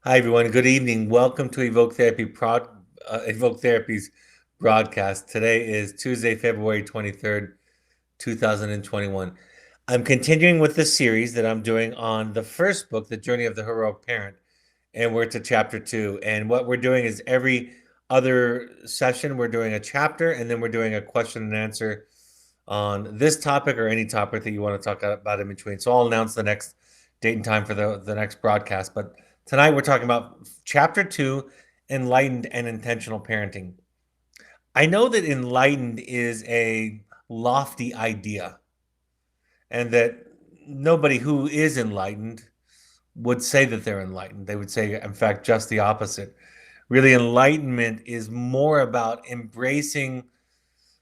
Hi, everyone. Good evening. Welcome to Evoke Therapy's broadcast. Today is Tuesday, February 23rd, 2021. I'm continuing with the series that I'm doing on the first book, The Journey of the Heroic Parent, and we're to chapter 2. And what we're doing is every other session, we're doing a chapter, and then we're doing a question and answer on this topic or any topic that you want to talk about in between. So I'll announce the next date and time for the next broadcast. But tonight we're talking about chapter 2, Enlightened and Intentional Parenting. I know that enlightened is a lofty idea, and that nobody who is enlightened would say that they're enlightened. They would say, in fact, just the opposite. Really, enlightenment is more about embracing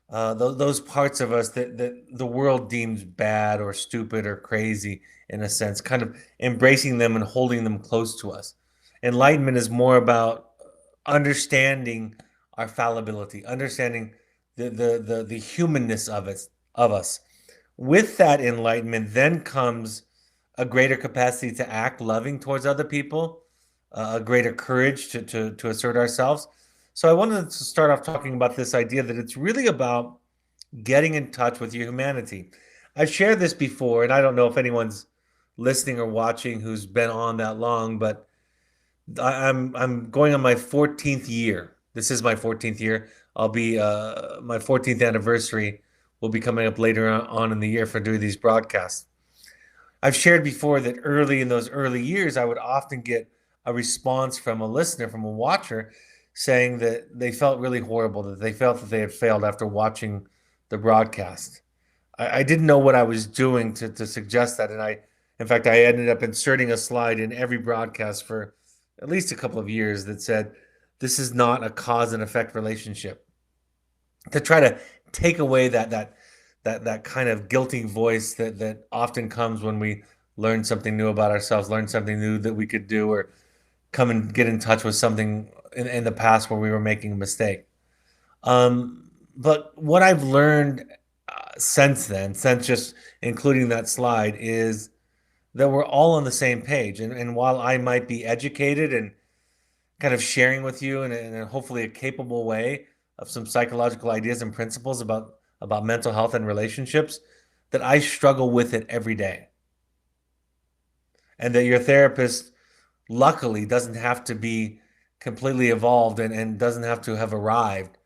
those parts of us that the world deems bad or stupid or crazy, in a sense, kind of embracing them and holding them close to us. Enlightenment is more about understanding our fallibility, understanding the humanness of us. With that enlightenment, then comes a greater capacity to act loving towards other people, a greater courage to assert ourselves. So I wanted to start off talking about this idea that it's really about getting in touch with your humanity. I've shared this before, and I don't know if anyone's listening or watching who's been on that long, but I'm going on my 14th year. This is my 14th year. I'll be my 14th anniversary will be coming up later on in the year for doing these broadcasts. I've shared before that early in those early years, I would often get a response from a listener, from a watcher, saying that they felt really horrible, that they felt that they had failed after watching the broadcast. I didn't know what I was doing to suggest that. And in fact, I ended up inserting a slide in every broadcast for at least a couple of years that said, this is not a cause and effect relationship, to try to take away that kind of guilty voice that often comes when we learn something new about ourselves, learn something new that we could do, or come and get in touch with something in the past where we were making a mistake. But what I've learned since then, since just including that slide, is that we're all on the same page. And while I might be educated and kind of sharing with you in hopefully a capable way of some psychological ideas and principles about mental health and relationships, that I struggle with it every day. And that your therapist, luckily, doesn't have to be completely evolved and doesn't have to have arrived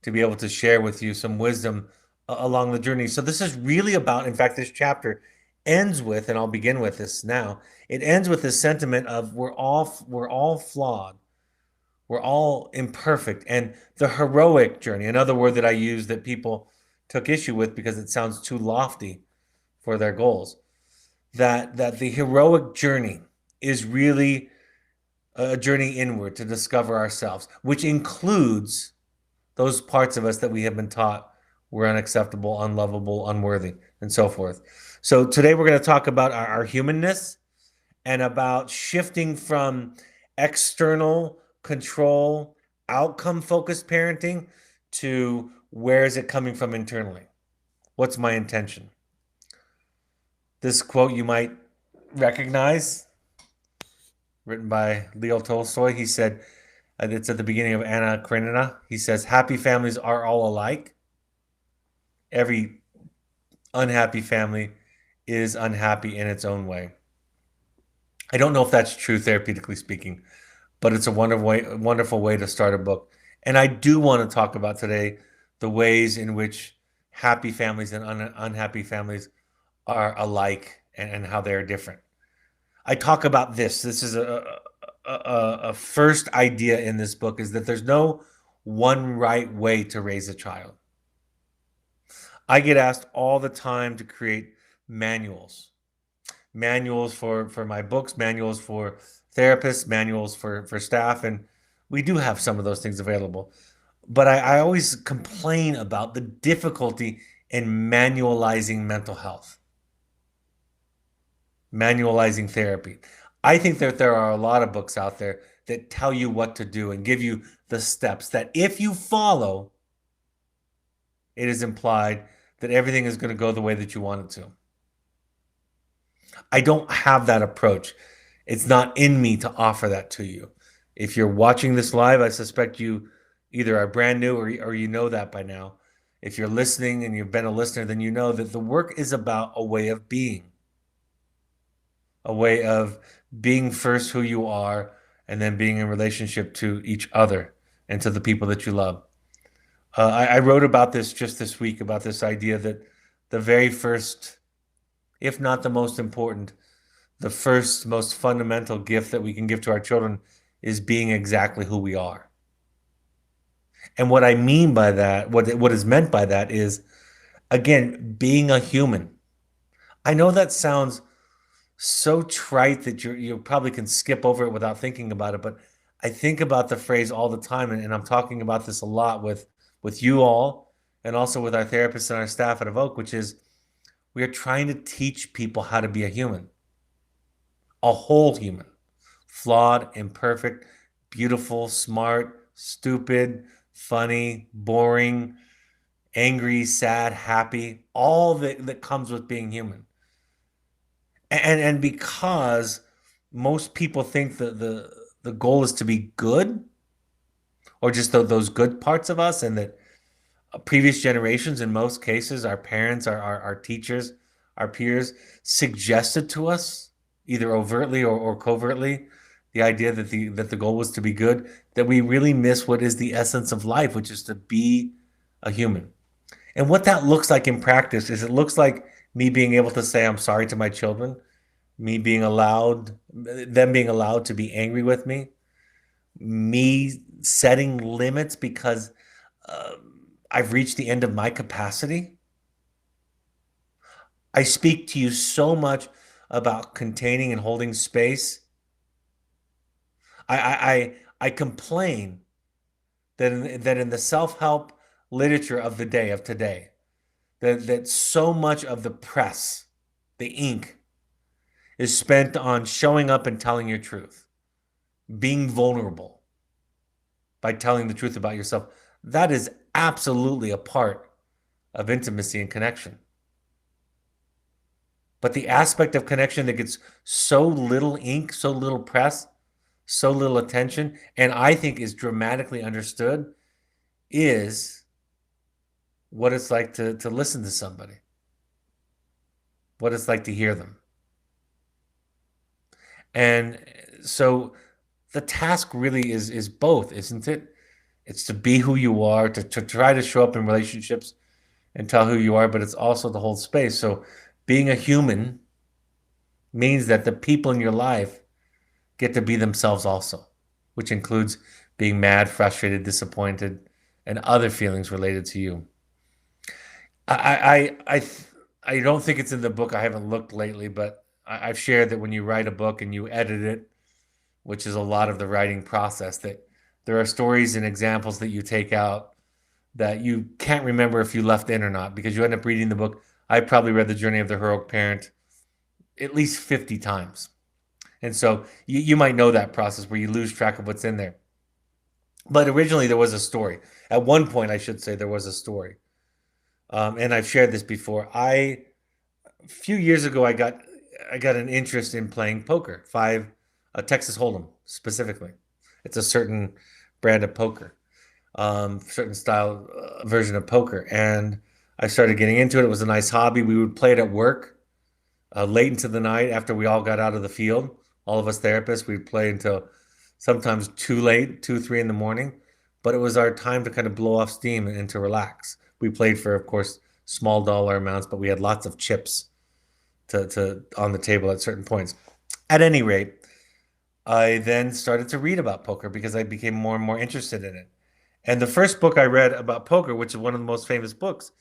to be able to share with you some wisdom along the journey. So this is really about, in fact, this chapter ends with, and I'll begin with this now. It ends with this sentiment of we're all flawed. We're all imperfect. And the heroic journey, another word that I use that people took issue with because it sounds too lofty for their goals, that the heroic journey is really a journey inward to discover ourselves, which includes those parts of us that we have been taught were unacceptable, unlovable, unworthy, and so forth. So today we're going to talk about our humanness and about shifting from external control, outcome focused parenting to where is it coming from internally? What's my intention? This quote you might recognize, written by Leo Tolstoy. He said, it's at the beginning of Anna Karenina. He says, happy families are all alike. Every unhappy family is unhappy in its own way. I don't know if that's true therapeutically speaking, but it's a wonderful way to start a book. And I do want to talk about today the ways in which happy families and unhappy families are alike and how they are different. I talk about this. This is a first idea in this book, is that there's no one right way to raise a child. I get asked all the time to create manuals, manuals for my books, manuals for therapists, manuals for staff, and we do have some of those things available. But I always complain about the difficulty in manualizing mental health, manualizing therapy. I think that there are a lot of books out there that tell you what to do and give you the steps that if you follow, it is implied that everything is going to go the way that you want it to. I don't have that approach. It's not in me to offer that to you. If you're watching this live, I suspect you either are brand new or you know that by now. If you're listening and you've been a listener, then you know that the work is about a way of being, a way of being first who you are and then being in relationship to each other and to the people that you love. I wrote about this just this week, about this idea that the very first, if not the most important, the first most fundamental gift that we can give to our children is being exactly who we are. And what I mean by that, what is meant by that is, again, being a human. I know that sounds so trite that you probably can skip over it without thinking about it, but I think about the phrase all the time, and I'm talking about this a lot with you all, and also with our therapists and our staff at Evoke, which is we are trying to teach people how to be a human, a whole human, flawed, imperfect, beautiful, smart, stupid, funny, boring, angry, sad, happy, all that comes with being human. And because most people think that the goal is to be good, or just those good parts of us, and that previous generations, in most cases, our parents, our teachers, our peers, suggested to us, either overtly or covertly, the idea that the goal was to be good, that we really miss what is the essence of life, which is to be a human. And what that looks like in practice is, it looks like me being able to say I'm sorry to my children, them being allowed to be angry with me setting limits because uh, I've reached the end of my capacity. I speak to you so much about containing and holding space. I complain that in the self-help literature of the day of today, that so much of the press, the ink, is spent on showing up and telling your truth, being vulnerable by telling the truth about yourself. That is absolutely a part of intimacy and connection. But the aspect of connection that gets so little ink, so little press, so little attention, and I think is dramatically understood, is what it's like to listen to somebody, what it's like to hear them. And so the task really is both, isn't it? It's to be who you are, to try to show up in relationships and tell who you are, but it's also to hold space. So being a human means that the people in your life get to be themselves also, which includes being mad, frustrated, disappointed, and other feelings related to you. I don't think it's in the book. I haven't looked lately, but I've shared that when you write a book and you edit it, which is a lot of the writing process, that there are stories and examples that you take out that you can't remember if you left in or not, because you end up reading the book. I probably read The Journey of the Heroic Parent at least 50 times. And so you might know that process where you lose track of what's in there. But originally there was a story. At one point, I should say, there was a story. And I've shared this before. A few years ago, I got an interest in playing poker, Texas Hold'em specifically. It's a certain brand of poker, certain style version of poker, and I started getting into it. It was a nice hobby. We would play it at work late into the night after we all got out of the field. All of us therapists, we'd play until sometimes too late, 2, 3 in the morning. But it was our time to kind of blow off steam and to relax. We played for, of course, small dollar amounts, but we had lots of chips to on the table at certain points. At any rate, I then started to read about poker because I became more and more interested in it. And the first book I read about poker, which is one of the most famous books,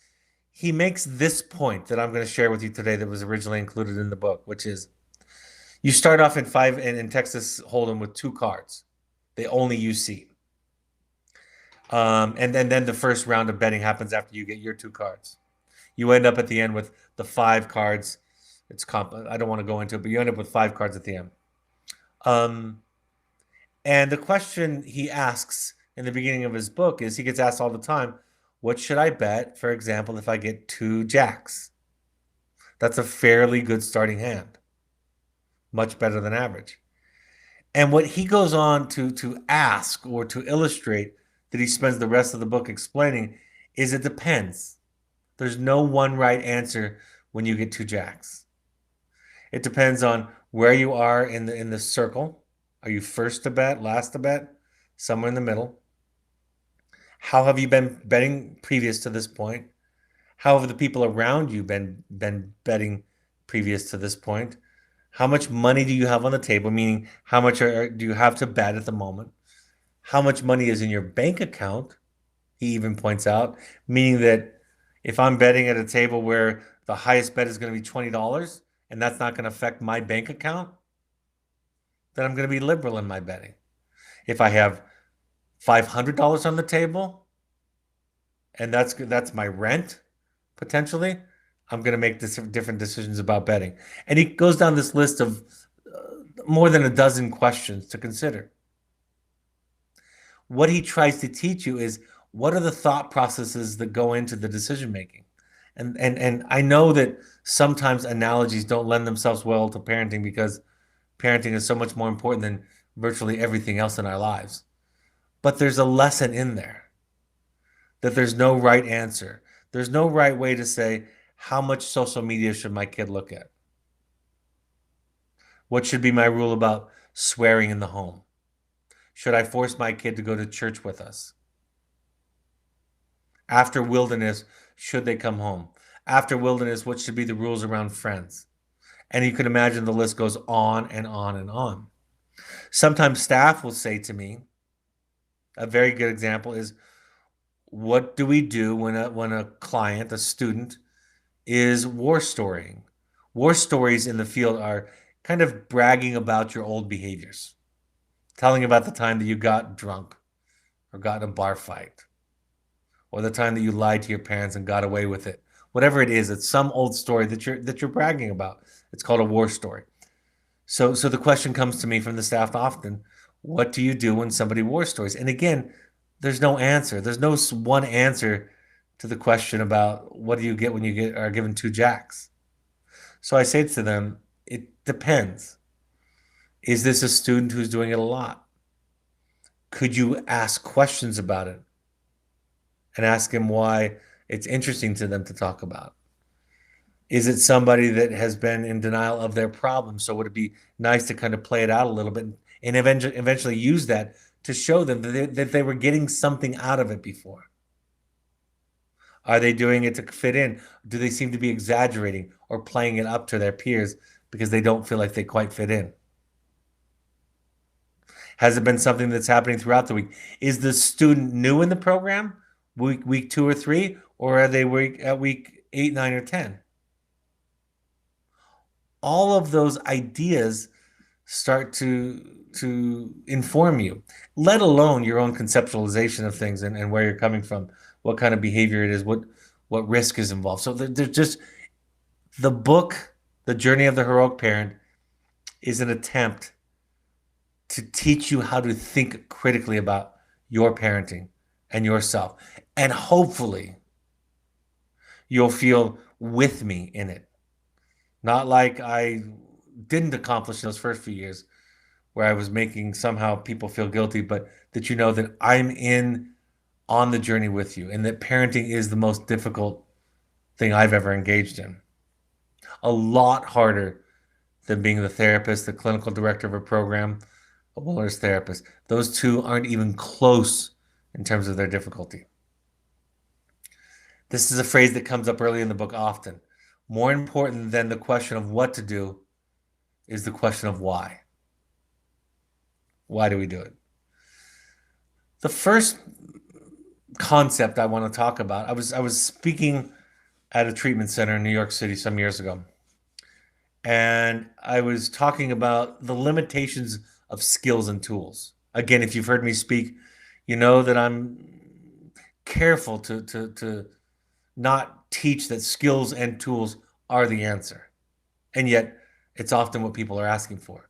he makes this point that I'm going to share with you today that was originally included in the book, which is you start off in Texas Hold'em with 2 cards. They only use seat. And then the first round of betting happens after you get your 2 cards. You end up at the end with the 5 cards. I don't want to go into it, but you end up with 5 cards at the end. And the question he asks in the beginning of his book is, he gets asked all the time, what should I bet, for example, if I get 2 jacks? That's a fairly good starting hand. Much better than average. And what he goes on to ask or to illustrate that he spends the rest of the book explaining is it depends. There's no one right answer when you get two jacks. It depends on where you are in the circle. Are you first to bet, last to bet, somewhere in the middle? How have you been betting previous to this point? How have the people around you been betting previous to this point? How much money do you have on the table? Meaning, how much do you have to bet at the moment? How much money is in your bank account? He even points out, meaning that if I'm betting at a table where the highest bet is going to be $20 and that's not going to affect my bank account, then I'm going to be liberal in my betting. If I have $500 on the table and that's my rent potentially, I'm going to make different decisions about betting. And he goes down this list of more than a dozen questions to consider. What he tries to teach you is what are the thought processes that go into the decision making. And I know that sometimes analogies don't lend themselves well to parenting because parenting is so much more important than virtually everything else in our lives. But there's a lesson in there that there's no right answer. There's no right way to say, how much social media should my kid look at? What should be my rule about swearing in the home? Should I force my kid to go to church with us? After wilderness, should they come home? After wilderness, what should be the rules around friends? And you can imagine the list goes on and on and on. Sometimes staff will say to me, a very good example is, what do we do when a client, a student, is war storying? War stories in the field are kind of bragging about your old behaviors, telling about the time that you got drunk or got in a bar fight, or the time that you lied to your parents and got away with it. Whatever it is, it's some old story that you're bragging about. It's called a war story. So the question comes to me from the staff often, what do you do when somebody war stories? And again, there's no answer. There's no one answer to the question about what do you get when are given two jacks. So I say to them, it depends. Is this a student who's doing it a lot? Could you ask questions about it and ask him why it's interesting to them to talk about? Is it somebody that has been in denial of their problem? So would it be nice to kind of play it out a little bit and eventually use that to show them that they were getting something out of it before? Are they doing it to fit in? Do they seem to be exaggerating or playing it up to their peers because they don't feel like they quite fit in? Has it been something that's happening throughout the week? Is the student new in the program, week 2 or 3, or are they week 8, 9, or 10? All of those ideas start to inform you, let alone your own conceptualization of things and where you're coming from, what kind of behavior it is, what risk is involved. So there's just the book, The Journey of the Heroic Parent, is an attempt to teach you how to think critically about your parenting and yourself. And hopefully you'll feel with me in it. Not like I didn't accomplish those first few years where I was making somehow people feel guilty, but that you know that I'm in on the journey with you and that parenting is the most difficult thing I've ever engaged in. A lot harder than being the therapist, the clinical director of a program, a wellness therapist. Those two aren't even close in terms of their difficulty. This is a phrase that comes up early in the book often. More important than the question of what to do is the question of why. Why do we do it? The first concept I want to talk about, I was speaking at a treatment center in New York City some years ago. And I was talking about the limitations of skills and tools. Again, if you've heard me speak, you know that I'm careful to not teach that skills and tools are the answer. And yet, it's often what people are asking for.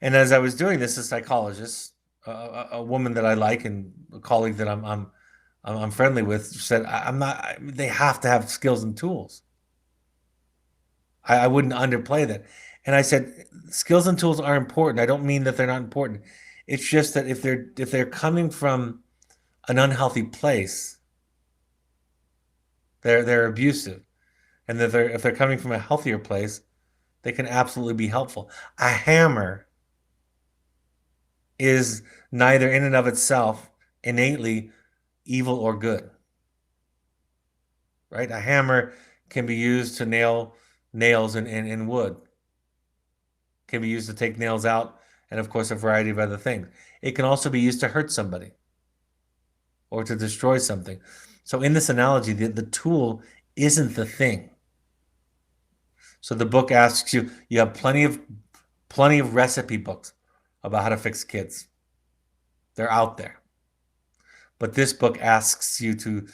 And as I was doing this, a psychologist, a woman that I like and a colleague that I'm friendly with, said, "I'm not. They have to have skills and tools." I wouldn't underplay that. And I said, skills and tools are important. I don't mean that they're not important. It's just that if they're coming from an unhealthy place, they're abusive. And that if they're coming from a healthier place, they can absolutely be helpful. A hammer is neither in and of itself innately evil or good, right? A hammer can be used to nail nails in wood, can be used to take nails out, and of course, a variety of other things. It can also be used to hurt somebody or to destroy something. So, in this analogy, the tool isn't the thing. So, the book asks you, you have plenty of recipe books about how to fix kids. They're out there. But this book asks you to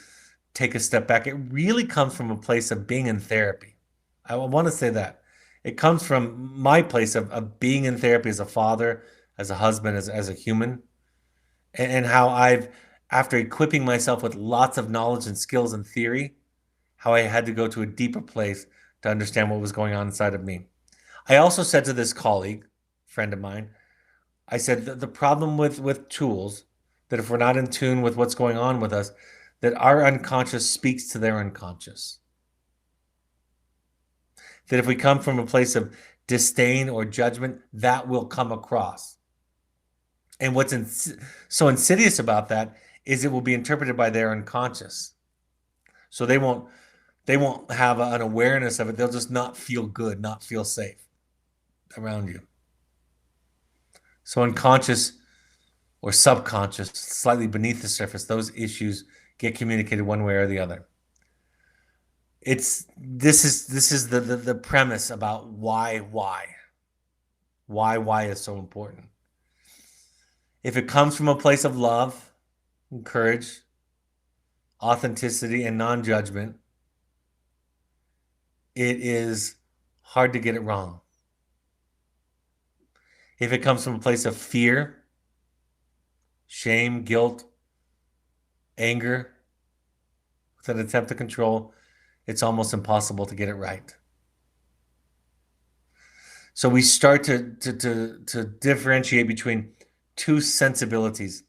take a step back. It really comes from a place of being in therapy. I want to say that. It comes from my place of being in therapy as a father, as a husband, as a human, and how I've, after equipping myself with lots of knowledge and skills and theory, how I had to go to a deeper place to understand what was going on inside of me. I also said to this colleague, friend of mine, I said the problem with tools, that if we're not in tune with what's going on with us, that our unconscious speaks to their unconscious. That if we come from a place of disdain or judgment, that will come across. And what's so insidious about that is it will be interpreted by their unconscious. So they won't have an awareness of it. They'll just not feel good, not feel safe around you. So unconscious or subconscious, slightly beneath the surface, those issues get communicated one way or the other. This is the premise about why is so important. If it comes from a place of love and courage, authenticity, and non-judgment, it is hard to get it wrong. If it comes from a place of fear, shame, guilt, anger, with an attempt to control, it's almost impossible to get it right. So we start to differentiate between two sensibilities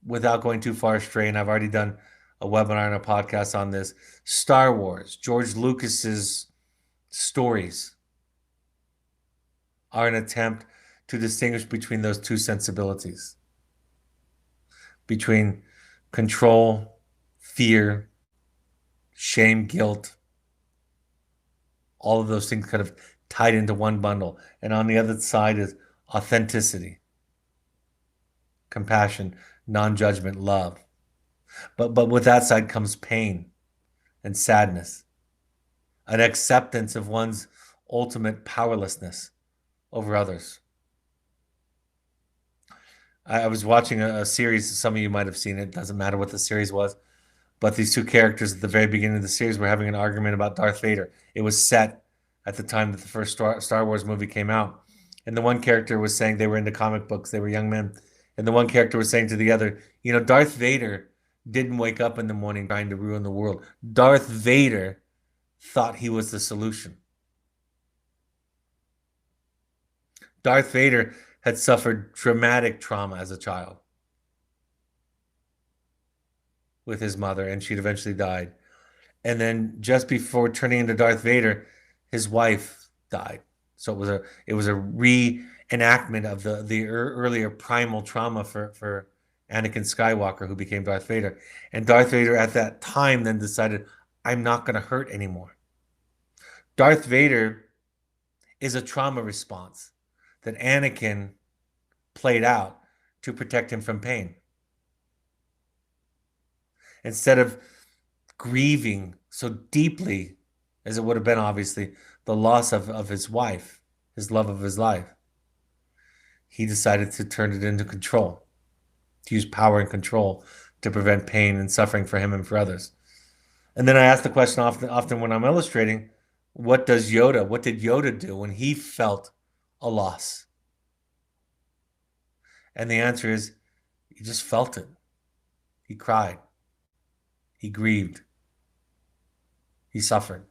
without going too far astray. And I've already done a webinar and a podcast on this. Star Wars, George Lucas's stories are an attempt to distinguish between those two sensibilities, between control, fear, shame, guilt, all of those things kind of tied into one bundle. And on the other side is authenticity, compassion, non-judgment, love. But with that side comes pain and sadness, an acceptance of one's ultimate powerlessness over others. I was watching a series, some of you might have seen it, doesn't matter what the series was, but these two characters at the very beginning of the series were having an argument about Darth Vader. It was set at the time that the first Star Wars movie came out. And the one character was saying they were into comic books, they were young men. And the one character was saying to the other, Darth Vader didn't wake up in the morning trying to ruin the world. Darth Vader thought he was the solution. Darth Vader had suffered dramatic trauma as a child with his mother, and she'd eventually died. And then just before turning into Darth Vader, his wife died. So it was a reenactment of the earlier primal trauma for Anakin Skywalker, who became Darth Vader. And Darth Vader at that time then decided, I'm not going to hurt anymore. Darth Vader is a trauma response that Anakin played out to protect him from pain. Instead of grieving so deeply as it would have been, obviously, the loss of his wife, his love of his life, he decided to turn it into control, to use power and control to prevent pain and suffering for him and for others. And then I ask the question often when I'm illustrating, what did Yoda do when he felt a loss? And the answer is, he just felt it. He cried. He grieved. He suffered.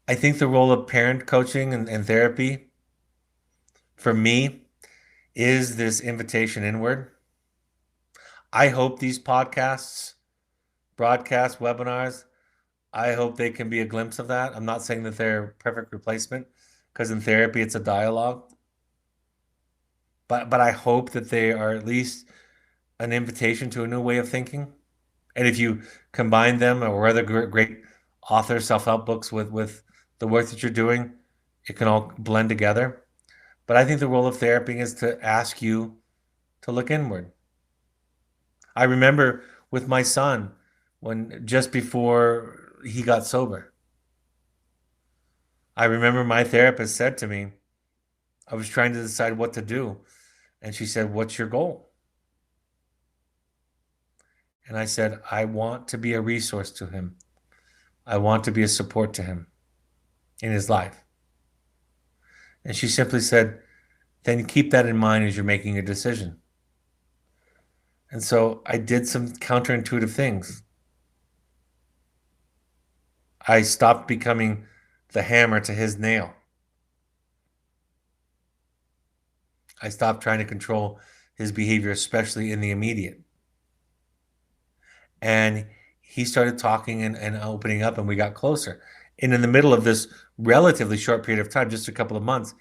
I think the role of parent coaching and therapy for me is this invitation inward. I hope these podcasts, broadcasts, webinars, I hope they can be a glimpse of that. I'm not saying that they're a perfect replacement because in therapy it's a dialogue, but I hope that they are at least an invitation to a new way of thinking. And if you combine them or other great author self-help books with the work that you're doing, it can all blend together. But I think the role of therapy is to ask you to look inward. I remember with my son when just before he got sober, I remember my therapist said to me, I was trying to decide what to do. And she said, "What's your goal?" And I said, "I want to be a resource to him. I want to be a support to him in his life." And she simply said, "Then keep that in mind as you're making a decision." And so I did some counterintuitive things. I stopped becoming the hammer to his nail. I stopped trying to control his behavior, especially in the immediate. And he started talking and opening up, and we got closer. And in the middle of this relatively short period of time, just a couple of months,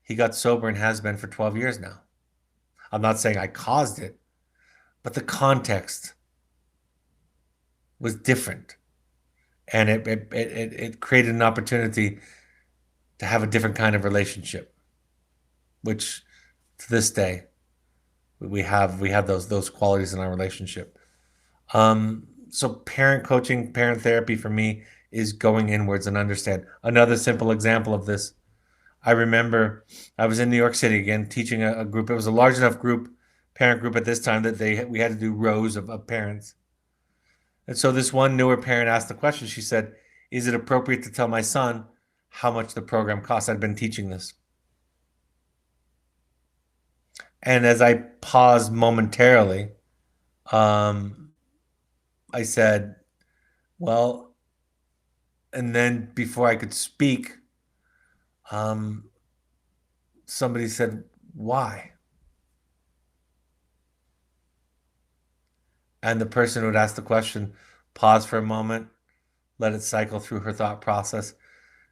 he got sober and has been for 12 years now. I'm not saying I caused it, but the context was different. And it created an opportunity to have a different kind of relationship, which to this day we have those qualities in our relationship. So parent coaching, parent therapy for me is going inwards and understand. Another simple example of this, I remember I was in New York City again teaching a group. It was a large enough group, parent group at this time that we had to do rows of parents. And so this one newer parent asked the question. She said, "Is it appropriate to tell my son how much the program costs?" I'd been teaching this. And as I paused momentarily, um, I said, "Well," and then before I could speak, um, somebody said, "Why?" And the person who had asked the question paused for a moment, let it cycle through her thought process,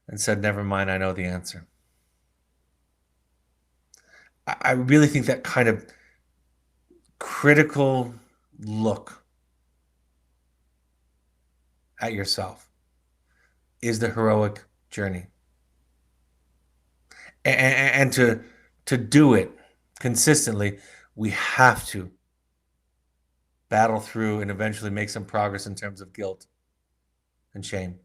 and said, "Never mind, I know the answer." I really think that kind of critical look at yourself is the heroic journey. And to do it consistently, we have to battle through and eventually make some progress in terms of guilt and shame.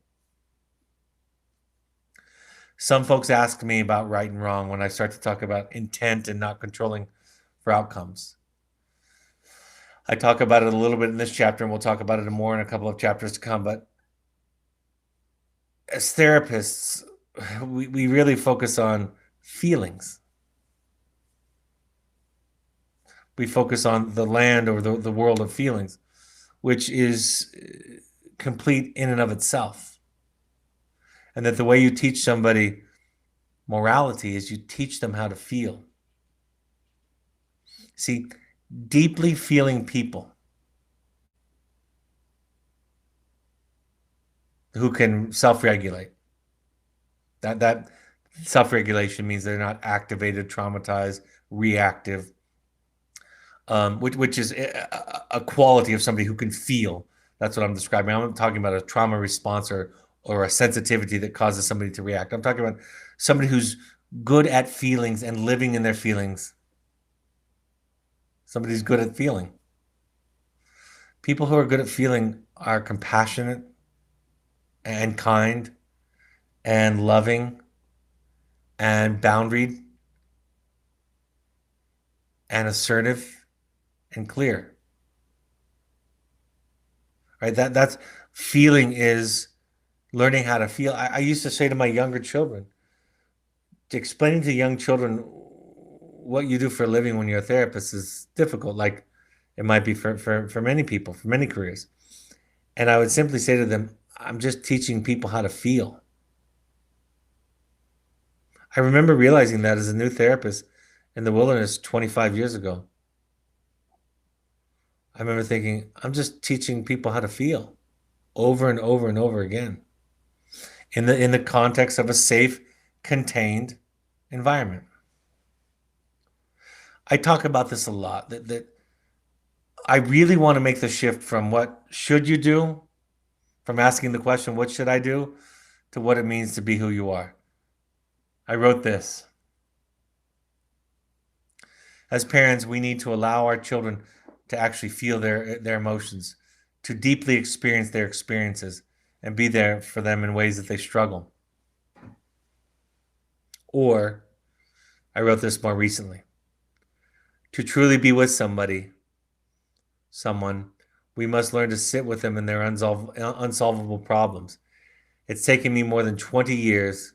Some folks ask me about right and wrong when I start to talk about intent and not controlling for outcomes. I talk about it a little bit in this chapter, and we'll talk about it more in a couple of chapters to come. But as therapists, we really focus on feelings. We focus on the land or the world of feelings, which is complete in and of itself. And that the way you teach somebody morality is you teach them how to feel. See, deeply feeling people who can self-regulate. That self-regulation means they're not activated, traumatized, reactive, which is a quality of somebody who can feel. That's what I'm describing. I'm not talking about a trauma response or a sensitivity that causes somebody to react. I'm talking about somebody who's good at feelings and living in their feelings. Somebody who's good at feeling. People who are good at feeling are compassionate and kind and loving and boundaried and assertive and clear. Right? That's feeling is learning how to feel. I used to say to my younger children, explaining to young children what you do for a living when you're a therapist is difficult, like it might be for many people, for many careers. And I would simply say to them, I'm just teaching people how to feel. I remember realizing that as a new therapist in the wilderness 25 years ago. I remember thinking, I'm just teaching people how to feel over and over and over again in the context of a safe, contained environment. I talk about this a lot that I really want to make the shift from what should you do, from asking the question, what should I do, to what it means to be who you are. I wrote this. As parents, we need to allow our children to actually feel their emotions, to deeply experience their experiences, and be there for them in ways that they struggle. Or, I wrote this more recently. To truly be with someone, we must learn to sit with them in their unsolvable problems. It's taken me more than 20 years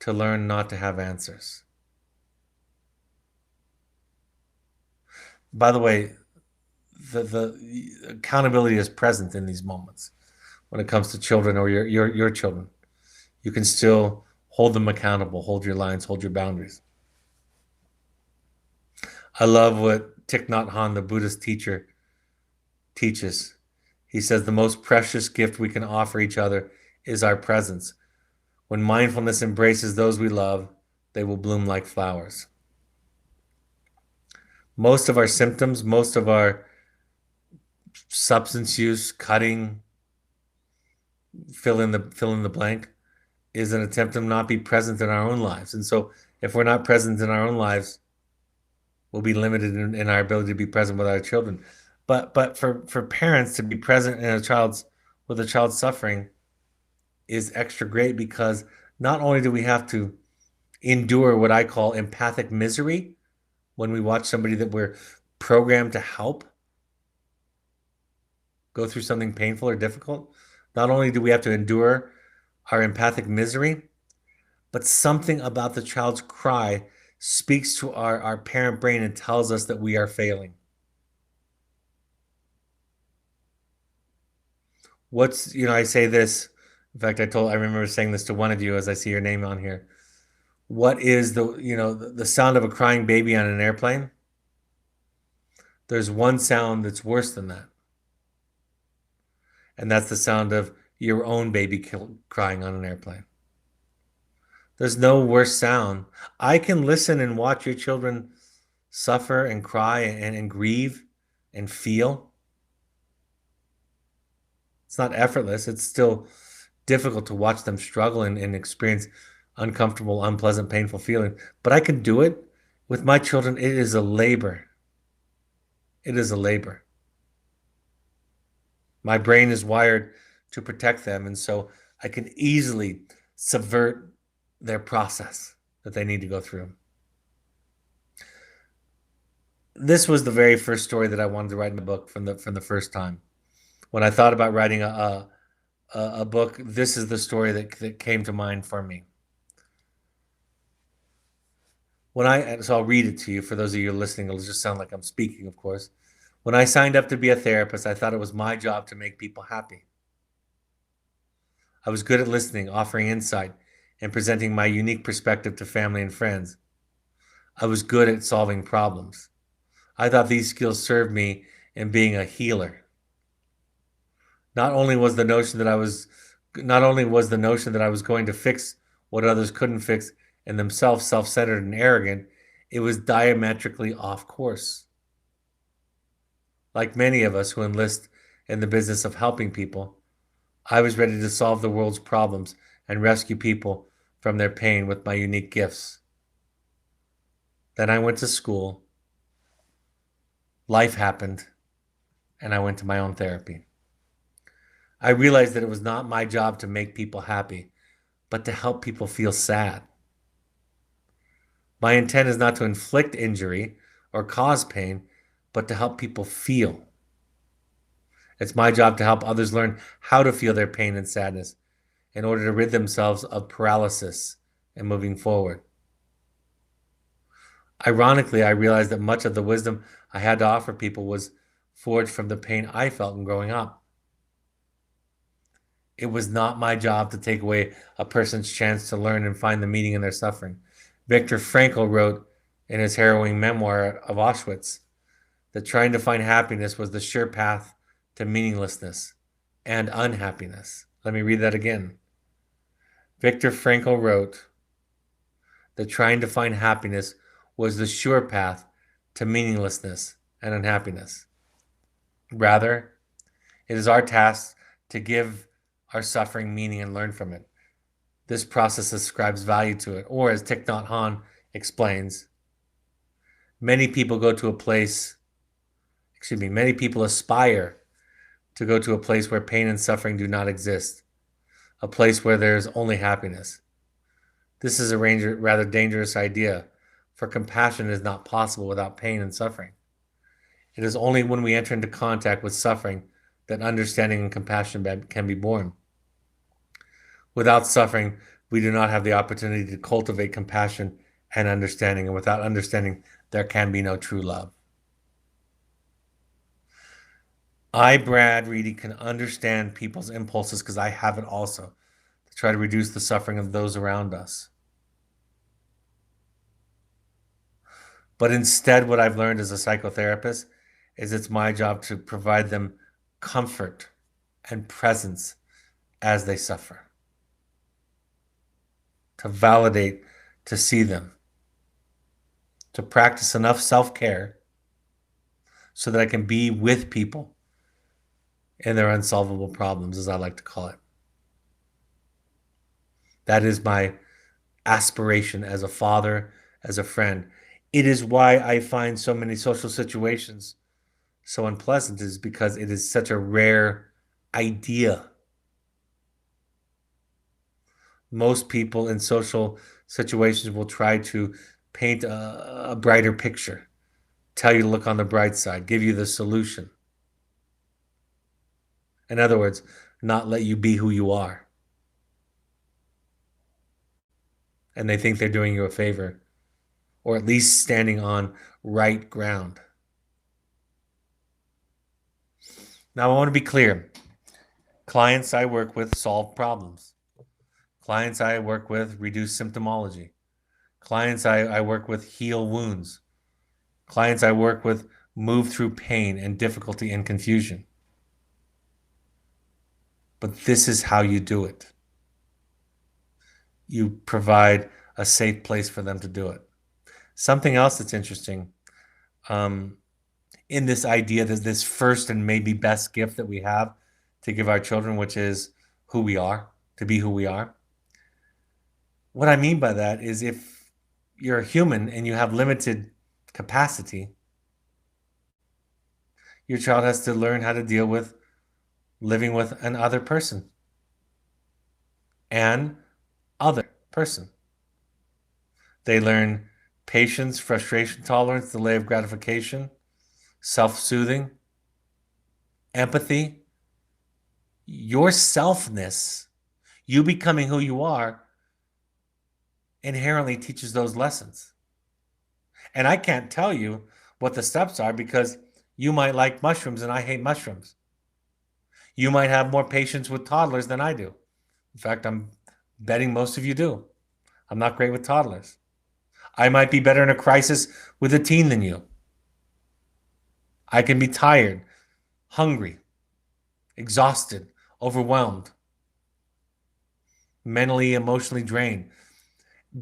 to learn not to have answers. By the way, the accountability is present in these moments when it comes to children or your children. You can still hold them accountable, hold your lines, hold your boundaries. I love what Thich Nhat Hanh, the Buddhist teacher, teaches. He says the most precious gift we can offer each other is our presence. When mindfulness embraces those we love, they will bloom like flowers. Most of our symptoms, most of our substance use, cutting, fill in the blank, is an attempt to not be present in our own lives. And so if we're not present in our own lives, we'll be limited in our ability to be present with our children. But for parents to be present in a child's suffering is extra great, because not only do we have to endure what I call empathic misery when we watch somebody that we're programmed to help go through something painful or difficult, not only do we have to endure our empathic misery, but something about the child's cry speaks to our parent brain and tells us that we are failing. I say this, in fact, I remember saying this to one of you as I see your name on here. What is the sound of a crying baby on an airplane? There's one sound that's worse than that. And that's the sound of your own baby crying on an airplane. There's no worse sound. I can listen and watch your children suffer and cry and grieve and feel. It's not effortless. It's still difficult to watch them struggle and experience uncomfortable, unpleasant, painful feeling. But I can do it with my children. It is a labor. It is a labor. My brain is wired to protect them, and so I can easily subvert their process that they need to go through. This was the very first story that I wanted to write in the book from the first time. When I thought about writing a book, this is the story that came to mind for me. So I'll read it to you. For those of you listening, it'll just sound like I'm speaking, of course. When I signed up to be a therapist, I thought it was my job to make people happy. I was good at listening, offering insight, and presenting my unique perspective to family and friends. I was good at solving problems. I thought these skills served me in being a healer. Not only was the notion that I was going to fix what others couldn't fix and themselves self-centered and arrogant, it was diametrically off course. Like many of us who enlist in the business of helping people, I was ready to solve the world's problems and rescue people from their pain with my unique gifts. Then I went to school, life happened, and I went to my own therapy. I realized that it was not my job to make people happy, but to help people feel sad. My intent is not to inflict injury or cause pain, but to help people feel. It's my job to help others learn how to feel their pain and sadness in order to rid themselves of paralysis and moving forward. Ironically, I realized that much of the wisdom I had to offer people was forged from the pain I felt in growing up. It was not my job to take away a person's chance to learn and find the meaning in their suffering. Viktor Frankl wrote in his harrowing memoir of Auschwitz that trying to find happiness was the sure path to meaninglessness and unhappiness. Let me read that again. Viktor Frankl wrote that trying to find happiness was the sure path to meaninglessness and unhappiness. Rather, it is our task to give our suffering meaning and learn from it. This process ascribes value to it, or as Thich Nhat Hanh explains, many people aspire to go to a place where pain and suffering do not exist, a place where there is only happiness. This is a rather dangerous idea, for compassion is not possible without pain and suffering. It is only when we enter into contact with suffering that understanding and compassion can be born. Without suffering, we do not have the opportunity to cultivate compassion and understanding, and without understanding, there can be no true love. I, Brad Reedy, can understand people's impulses because I have it also, to try to reduce the suffering of those around us. But instead, what I've learned as a psychotherapist is it's my job to provide them comfort and presence as they suffer, to validate, to see them, to practice enough self-care so that I can be with people in their unsolvable problems, as I like to call it. That is my aspiration as a father, as a friend. It is why I find so many social situations so unpleasant, is because it is such a rare idea. Most people in social situations will try to paint a brighter picture, tell you to look on the bright side, give you the solution. In other words, not let you be who you are. And they think they're doing you a favor, or at least standing on right ground. Now, I want to be clear. Clients I work with solve problems. Clients I work with reduce symptomology. Clients I work with heal wounds. Clients I work with move through pain and difficulty and confusion. But this is how you do it. You provide a safe place for them to do it. Something else that's interesting in this idea that this first and maybe best gift that we have to give our children, which is who we are, to be who we are. What I mean by that is if you're a human and you have limited capacity, your child has to learn how to deal with living with an other person. They learn patience, frustration tolerance, delay of gratification, self-soothing, empathy. Your selfness, you becoming who you are, inherently teaches those lessons. And I can't tell you what the steps are because you might like mushrooms and I hate mushrooms. You might have more patience with toddlers than I do. In fact, I'm betting most of you do. I'm not great with toddlers. I might be better in a crisis with a teen than you. I can be tired, hungry, exhausted, overwhelmed, mentally, emotionally drained.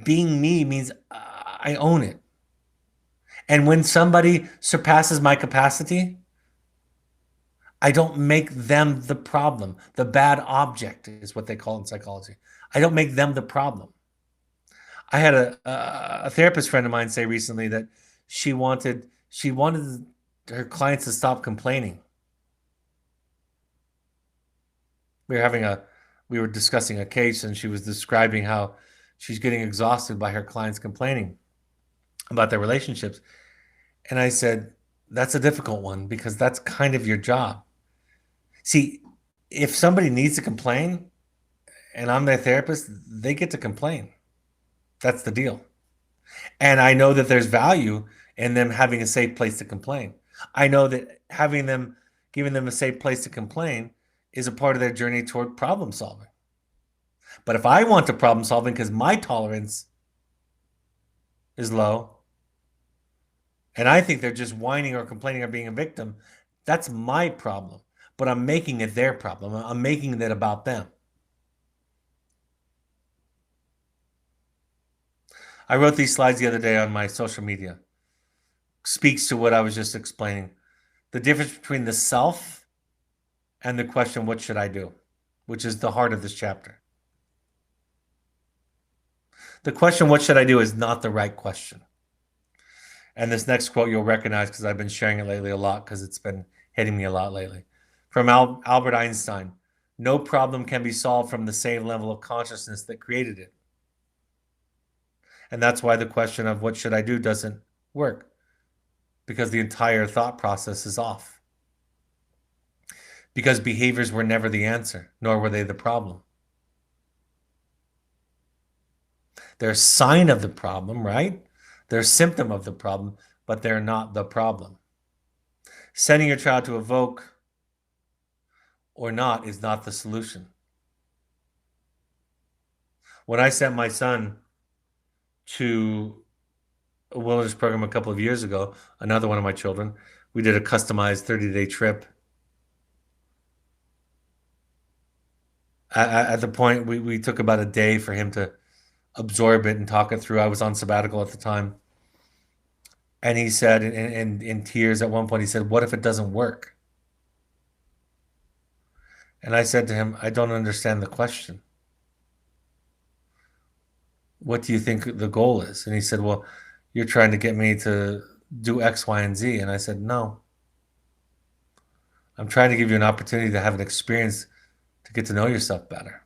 Being me means I own it. And when somebody surpasses my capacity, I don't make them the problem. The bad object is what they call it in psychology. I don't make them the problem. I had a therapist friend of mine say recently that she wanted her clients to stop complaining. We were discussing a case and she was describing how she's getting exhausted by her clients complaining about their relationships. And I said, that's a difficult one because that's kind of your job. See, if somebody needs to complain and I'm their therapist, they get to complain. That's the deal. And I know that there's value in them having a safe place to complain. I know that giving them a safe place to complain is a part of their journey toward problem solving. But if I want to problem solving because my tolerance is low, and I think they're just whining or complaining or being a victim, that's my problem. But I'm making it their problem. I'm making it about them. I wrote these slides the other day on my social media. Speaks to what I was just explaining. The difference between the self and the question, what should I do? Which is the heart of this chapter. The question, what should I do, is not the right question. And this next quote you'll recognize because I've been sharing it lately a lot because it's been hitting me a lot lately. From Albert Einstein: no problem can be solved from the same level of consciousness that created it. And that's why the question of what should I do doesn't work, because the entire thought process is off. Because behaviors were never the answer, nor were they the problem. They're a sign of the problem, right? They're a symptom of the problem, but they're not the problem. Sending your child to evoke or not is not the solution. When I sent my son to a wilderness program a couple of years ago, another one of my children, we did a customized 30-day trip. At the point, we took about a day for him to absorb it and talk it through. I was on sabbatical at the time. And he said, in tears at one point, he said, "What if it doesn't work?" And I said to him, "I don't understand the question. What do you think the goal is?" And he said, "Well, you're trying to get me to do X, Y, and Z." And I said, "No. I'm trying to give you an opportunity to have an experience to get to know yourself better.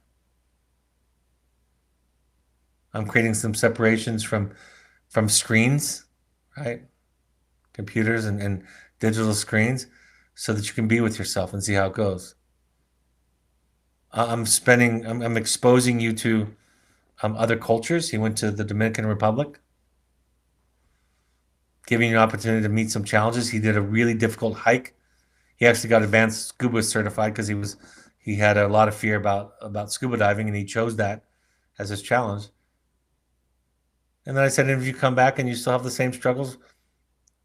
I'm creating some separations from screens, right? Computers and digital screens, so that you can be with yourself and see how it goes. I'm exposing you to other cultures." He went to the Dominican Republic, giving you an opportunity to meet some challenges. He did a really difficult hike. He actually got advanced scuba certified because he had a lot of fear about scuba diving, and he chose that as his challenge. And then I said, if you come back and you still have the same struggles,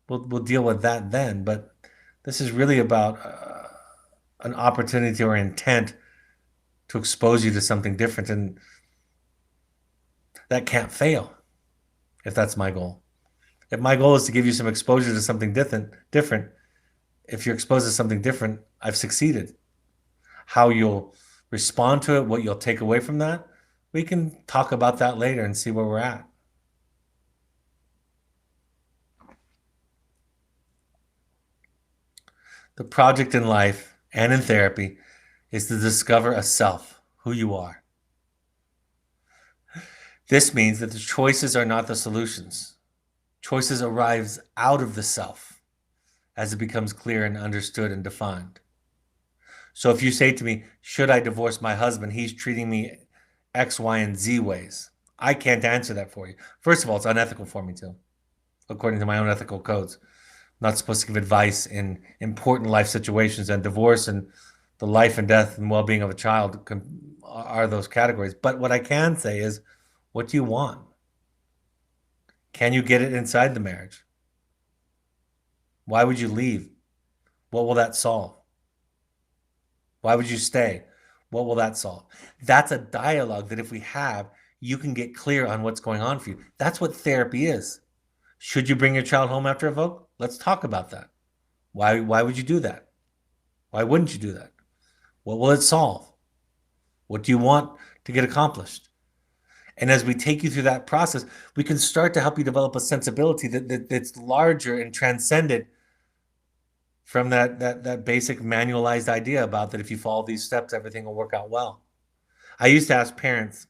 we'll deal with that then. But this is really about an opportunity or intent to expose you to something different, and that can't fail if that's my goal. If my goal is to give you some exposure to something different, if you're exposed to something different, I've succeeded. How you'll respond to it, what you'll take away from that, we can talk about that later and see where we're at. The project in life and in therapy is to discover a self, who you are. This means that the choices are not the solutions. Choices arise out of the self as it becomes clear and understood and defined. So if you say to me, should I divorce my husband? He's treating me X, Y, and Z ways. I can't answer that for you. First of all, it's unethical for me to, according to my own ethical codes. I'm not supposed to give advice in important life situations, and divorce and the life and death and well-being of a child are those categories. But what I can say is, what do you want? Can you get it inside the marriage? Why would you leave? What will that solve? Why would you stay? What will that solve? That's a dialogue that if we have, you can get clear on what's going on for you. That's what therapy is. Should you bring your child home after a vote? Let's talk about that. Why would you do that? Why wouldn't you do that? What will it solve? What do you want to get accomplished? And as we take you through that process, we can start to help you develop a sensibility that's larger and transcended from that basic manualized idea about that if you follow these steps, everything will work out well. I used to ask parents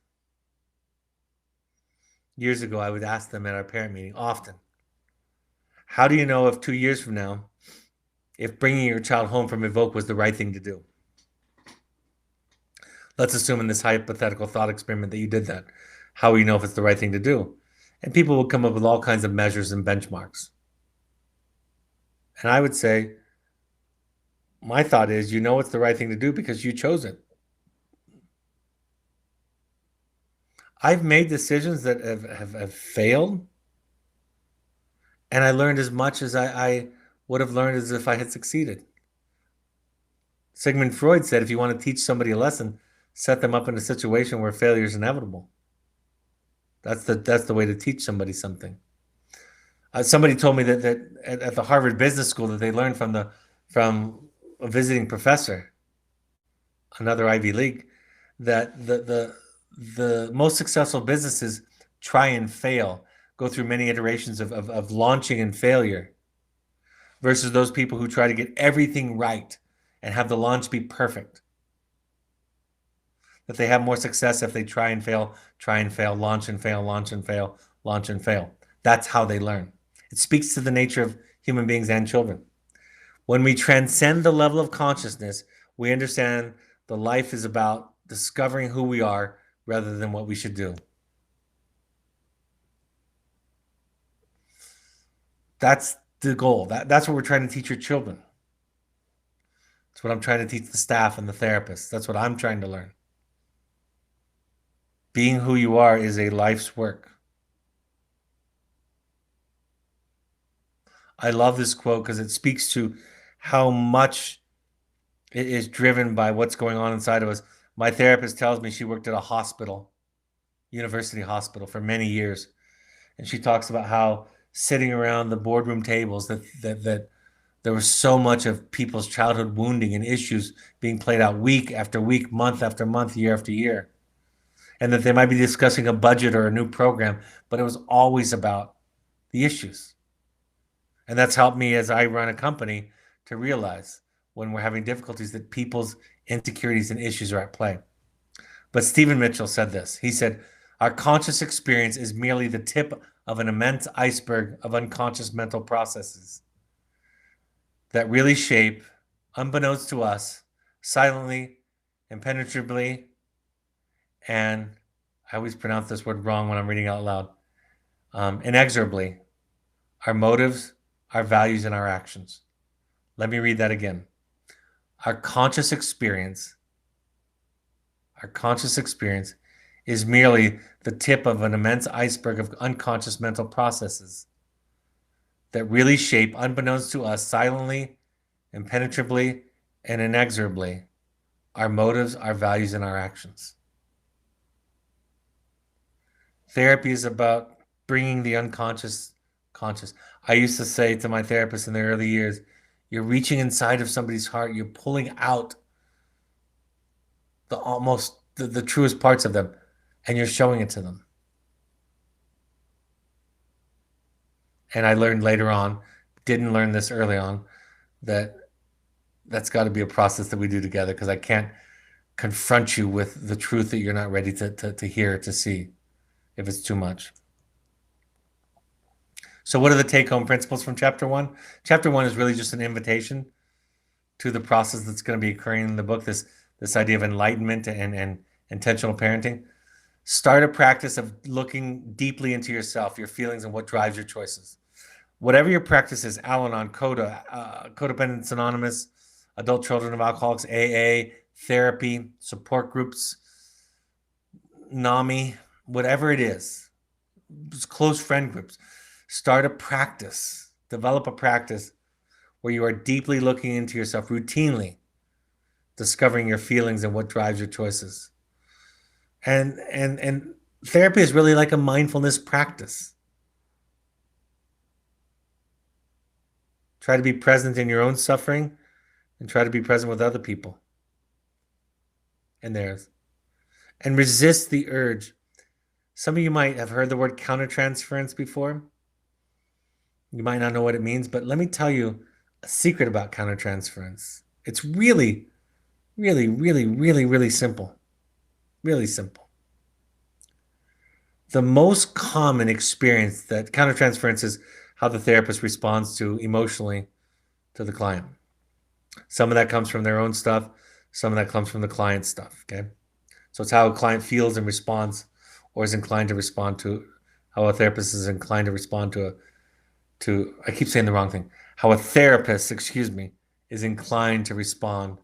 years ago, I would ask them at our parent meeting often, how do you know if 2 years from now, if bringing your child home from Evoke was the right thing to do? Let's assume in this hypothetical thought experiment that you did that. How will you know if it's the right thing to do? And people will come up with all kinds of measures and benchmarks. And I would say, my thought is, you know it's the right thing to do because you chose it. I've made decisions that have failed And I learned as much as I would have learned as if I had succeeded. Sigmund Freud said if you want to teach somebody a lesson, set them up in a situation where failure is inevitable. That's the way to teach somebody something. Somebody told me that at the Harvard Business School that they learned from a visiting professor, another Ivy League, that the most successful businesses try and fail, go through many iterations of launching and failure, versus those people who try to get everything right and have the launch be perfect. That they have more success if they try and fail, launch and fail, launch and fail, launch and fail. That's how they learn. It speaks to the nature of human beings and children. When we transcend the level of consciousness, we understand the life is about discovering who we are rather than what we should do. That's the goal. That's what we're trying to teach your children. That's what I'm trying to teach the staff and the therapists. That's what I'm trying to learn. Being who you are is a life's work. I love this quote because it speaks to how much it is driven by what's going on inside of us. My therapist tells me she worked at a hospital, university hospital, for many years. And she talks about how sitting around the boardroom tables that there was so much of people's childhood wounding and issues being played out week after week, month after month, year after year. And that they might be discussing a budget or a new program, but it was always about the issues. And that's helped me as I run a company to realize when we're having difficulties that people's insecurities and issues are at play. But Stephen Mitchell said this. He said, our conscious experience is merely the tip of an immense iceberg of unconscious mental processes that really shape, unbeknownst to us, silently, impenetrably, and I always pronounce this word wrong when I'm reading out loud, inexorably, our motives, our values, and our actions. Let me read that again. Our conscious experience is merely the tip of an immense iceberg of unconscious mental processes that really shape, unbeknownst to us, silently, impenetrably, and inexorably, our motives, our values, and our actions. Therapy is about bringing the unconscious conscious. I used to say to my therapist in the early years, you're reaching inside of somebody's heart, you're pulling out the truest parts of them, and you're showing it to them. And I learned later on, didn't learn this early on, that's got to be a process that we do together because I can't confront you with the truth that you're not ready to hear, to see, if it's too much. So what are the take-home principles from chapter 1? Chapter 1 is really just an invitation to the process that's going to be occurring in the book, this idea of enlightenment and intentional parenting. Start a practice of looking deeply into yourself, your feelings, and what drives your choices. Whatever your practice is, Al-Anon, CODA, Codependence Anonymous, Adult Children of Alcoholics, AA, therapy, support groups, NAMI, whatever it is, close friend groups. Start a practice, develop a practice where you are deeply looking into yourself routinely, discovering your feelings and what drives your choices. And therapy is really like a mindfulness practice. Try to be present in your own suffering and try to be present with other people and theirs. And resist the urge. Some of you might have heard the word countertransference before. You might not know what it means, but let me tell you a secret about countertransference. It's really, really, really, really, really simple. Really simple. The most common experience that countertransference is how the therapist responds to emotionally to the client. Some of that comes from their own stuff. Some of that comes from the client's stuff, okay? So it's how a client feels and responds or is inclined to respond to, how a therapist is inclined to respond to I keep saying the wrong thing, how a therapist, is inclined to respond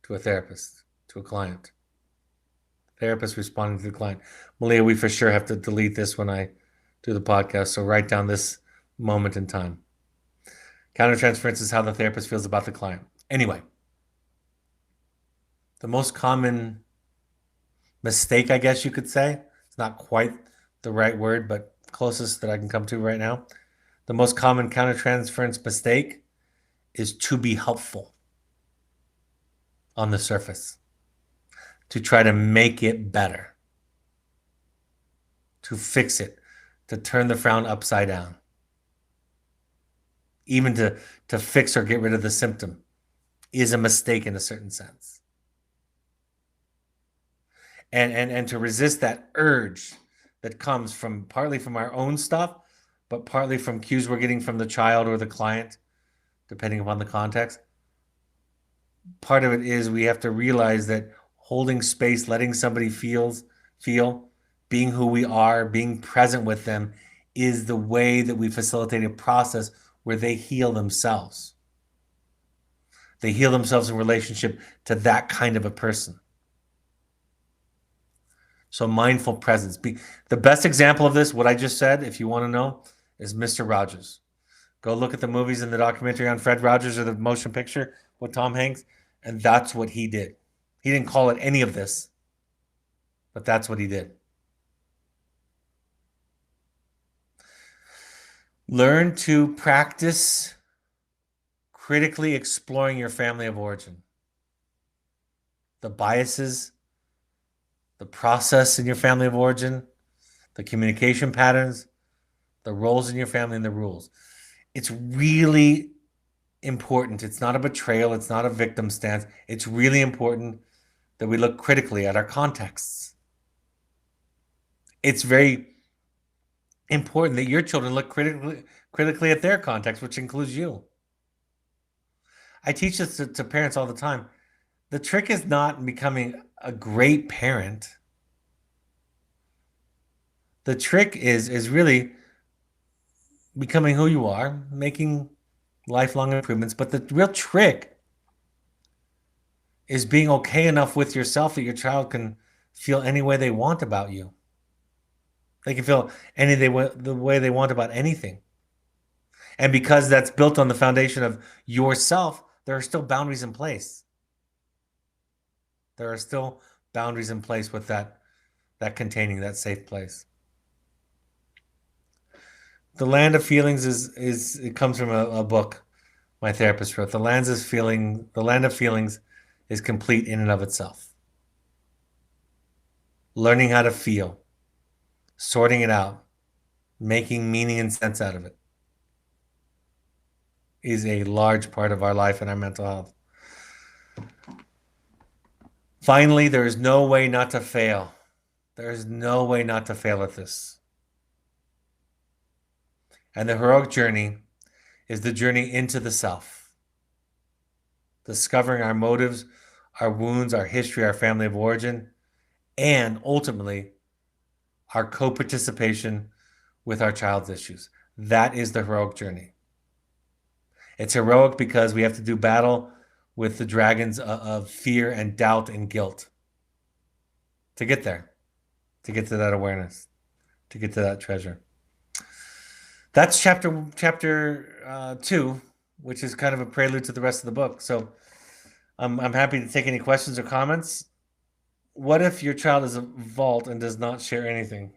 to a therapist, to a client. Therapist responding to the client. Malia, we for sure have to delete this when I do the podcast, so write down this moment in time. Countertransference is how the therapist feels about the client. Anyway, the most common mistake, I guess you could say, it's not quite the right word, but closest that I can come to right now. The most common countertransference mistake is to be helpful on the surface, to try to make it better, to fix it, to turn the frown upside down, even to fix or get rid of the symptom is a mistake in a certain sense. And to resist that urge that comes from partly from our own stuff, but partly from cues we're getting from the child or the client, depending upon the context. Part of it is we have to realize that holding space, letting somebody feel, being who we are, being present with them is the way that we facilitate a process where they heal themselves. They heal themselves in relationship to that kind of a person. So mindful presence. The best example of this, what I just said, if you want to know, is Mr. Rogers. Go look at the movies and the documentary on Fred Rogers or the motion picture with Tom Hanks, and that's what he did. He didn't call it any of this, but that's what he did. Learn to practice critically exploring your family of origin, the biases, the process in your family of origin, the communication patterns, the roles in your family, and the rules. It's really important. It's not a betrayal. It's not a victim stance. It's really important that we look critically at our contexts. It's very important that your children look critically at their context, which includes you. I teach this to parents all the time. The trick is not becoming a great parent. The trick is really becoming who you are, making lifelong improvements. But the real trick is being okay enough with yourself that your child can feel any way they want about you. They can feel the way they want about anything. And because that's built on the foundation of yourself, there are still boundaries in place. There are still boundaries in place with that containing, that safe place. The Land of Feelings it comes from a book my therapist wrote. The Land of Feelings is complete in and of itself. Learning how to feel, sorting it out, making meaning and sense out of it is a large part of our life and our mental health. Finally, there is no way not to fail. There is no way not to fail at this. And the heroic journey is the journey into the self, discovering our motives, our wounds, our history, our family of origin, and ultimately our co-participation with our child's issues. That is the heroic journey. It's heroic because we have to do battle with the dragons of fear and doubt and guilt to get there, to get to that awareness, to get to that treasure. That's chapter 2, which is kind of a prelude to the rest of the book. So I'm happy to take any questions or comments. What if your child is a vault and does not share anything?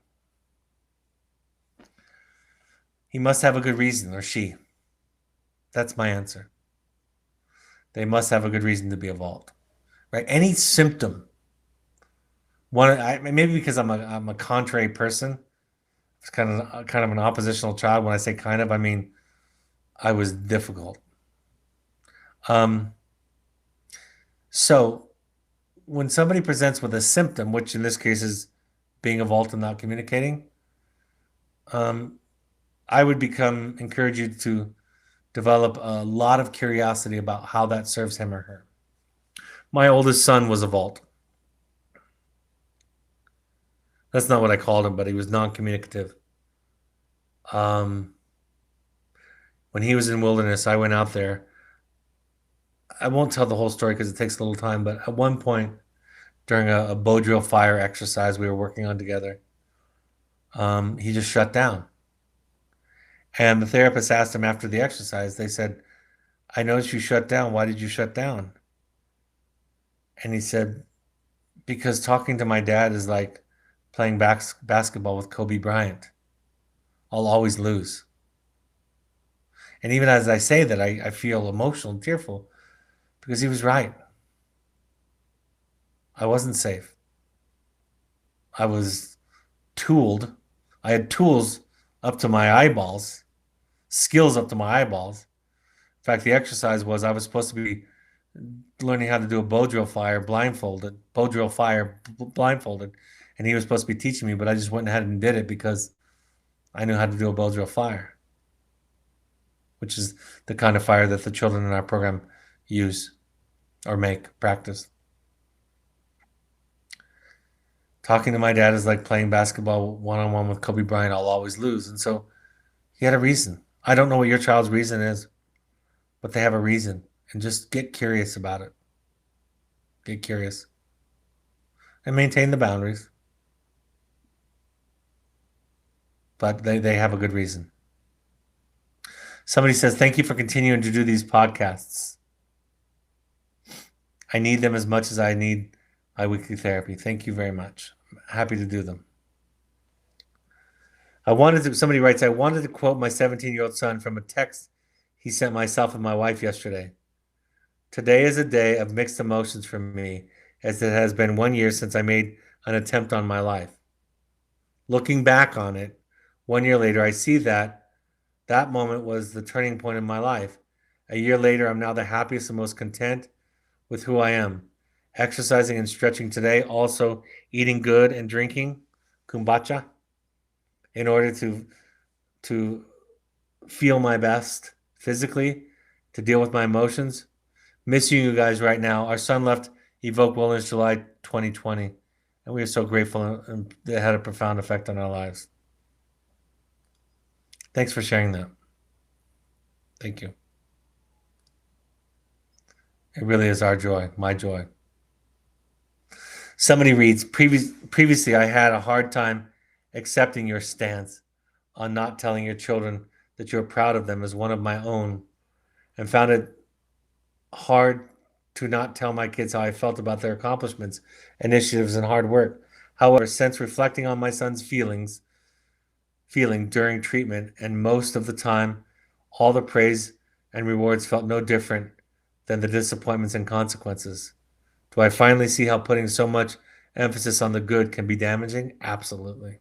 He must have a good reason, or she. That's my answer. They must have a good reason to be a vault, right? Any symptom. Maybe because I'm a contrary person. It's kind of an oppositional child. When I say kind of, I mean I was difficult. So when somebody presents with a symptom, which in this case is being a vault and not communicating, I would encourage you to develop a lot of curiosity about how that serves him or her. My oldest son was a vault. That's not what I called him, but he was non-communicative. When he was in wilderness, I went out there. I won't tell the whole story because it takes a little time, but at one point during a bow drill fire exercise we were working on together, he just shut down. And the therapist asked him after the exercise, they said, I noticed you shut down. Why did you shut down? And he said, because talking to my dad is like playing basketball with Kobe Bryant. I'll always lose. And even as I say that, I feel emotional and tearful because he was right. I wasn't safe. I was tooled. I had tools up to my eyeballs, skills up to my eyeballs. In fact, the exercise was I was supposed to be learning how to do a bow drill fire blindfolded, and he was supposed to be teaching me, but I just went ahead and did it because I knew how to do a bow drill fire, which is the kind of fire that the children in our program use or practice. Talking to my dad is like playing basketball one-on-one with Kobe Bryant. I'll always lose. And so he had a reason. I don't know what your child's reason is, but they have a reason. And just get curious about it. Get curious. And maintain the boundaries. But they have a good reason. Somebody says, thank you for continuing to do these podcasts. I need them as much as I need my weekly therapy. Thank you very much. I'm happy to do them. Somebody writes, I wanted to quote my 17-year-old son from a text he sent myself and my wife yesterday. Today is a day of mixed emotions for me, as it has been 1 year since I made an attempt on my life. Looking back on it, 1 year later, I see that moment was the turning point in my life. A year later, I'm now the happiest and most content with who I am. Exercising and stretching today, also eating good and drinking kombucha in order to feel my best physically, to deal with my emotions. Missing you guys right now. Our son left Evoke Wellness July 2020, and we are so grateful, and it had a profound effect on our lives. Thanks for sharing that. Thank you. It really is our joy, my joy. Somebody reads, previously I had a hard time accepting your stance on not telling your children that you're proud of them as one of my own, and found it hard to not tell my kids how I felt about their accomplishments, initiatives, and hard work. However, since reflecting on my son's feeling during treatment, and most of the time, all the praise and rewards felt no different than the disappointments and consequences. Do I finally see how putting so much emphasis on the good can be damaging? Absolutely.